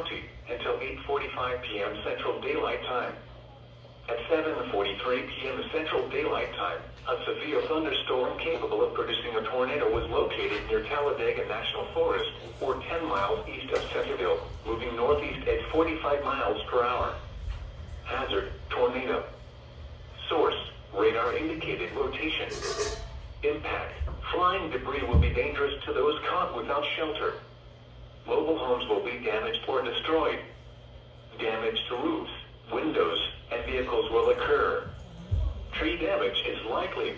County until 8:45 p.m. Central Daylight Time. At 7:43 p.m. Central Daylight Time, a severe thunderstorm capable of producing a tornado was located near Talladega National Forest, or 10 miles east of Centerville, moving northeast at 45 miles per hour. Hazard: tornado. Source: radar indicated rotation. Impact: flying debris will be dangerous to those caught without shelter. Mobile homes will be damaged or destroyed. Damage to roofs, windows, and vehicles will occur. Tree damage is likely.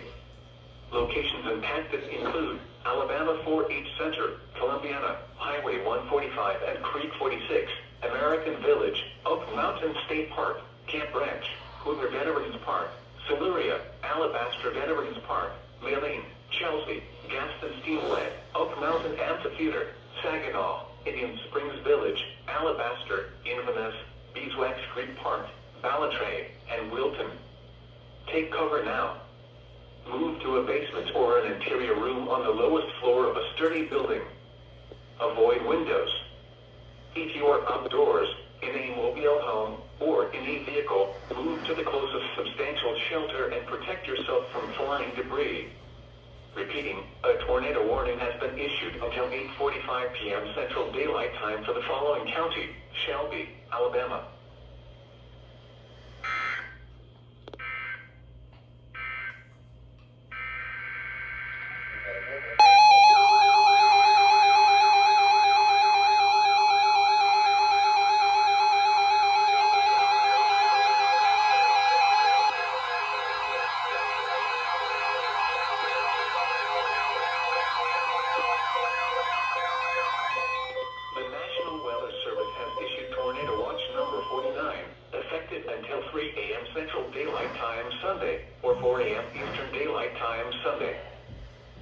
Locations impacted include Alabama 4-H Center, Columbiana, Highway 145 and Creek 46, American Village, Oak Mountain State Park, Camp Branch, Hoover Veterans Park, Siluria, Alabaster Veterans Park, Maline, Shelby, Gaston Steel Plant, Oak Mountain Amphitheater, Saginaw, Indian Springs Village, Alabaster, Inverness, Beeswax Creek Park, Ballantrae, and Wilton. Take cover now. Move to a basement or an interior room on the lowest floor of a sturdy building. Avoid windows. If you are outdoors, in a mobile home, or in a vehicle, move to the closest substantial shelter and protect yourself from flying debris. Repeating, a tornado warning has been issued until 8:45 p.m. Central Daylight Time for the following county: Shelby, Alabama. Until 3 a.m. Central Daylight Time Sunday, or 4 a.m. Eastern Daylight Time Sunday.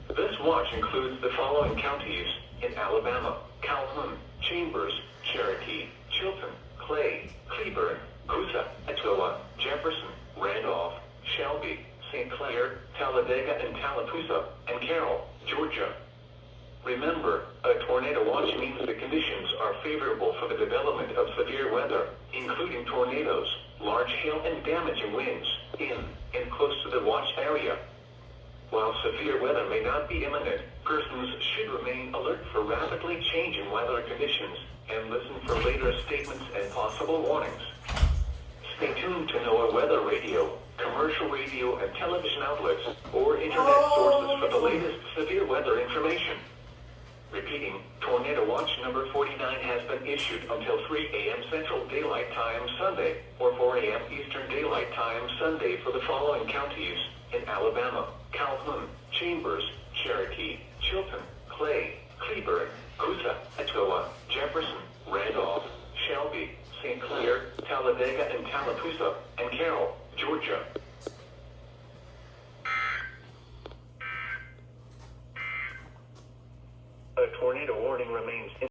This watch includes the following counties in Alabama: Calhoun, Chambers, Cherokee, Chilton, Clay, Cleburne, Coosa, Etowah, Jefferson, Randolph, Shelby, St. Clair, Talladega and Tallapoosa, and Carroll, Georgia. Remember, a tornado watch means the conditions are favorable for the development of severe weather, including tornadoes, large hail and damaging winds, in and close to the watch area. While severe weather may not be imminent, persons should remain alert for rapidly changing weather conditions, and listen for later statements and possible warnings. Stay tuned to NOAA weather radio, commercial radio and television outlets, or internet sources for the latest severe weather information. Repeating, Tornado Watch number 49 has been issued until 3 a.m. Central Daylight Time Sunday, or 4 a.m. Eastern Daylight Time Sunday for the following counties in Alabama: Calhoun, Chambers, Cherokee, Chilton, Clay, Cleburne, Coosa, Etowah, Jefferson, Randolph, Shelby, St. Clair, Talladega and Tallapoosa, and Carroll, Georgia.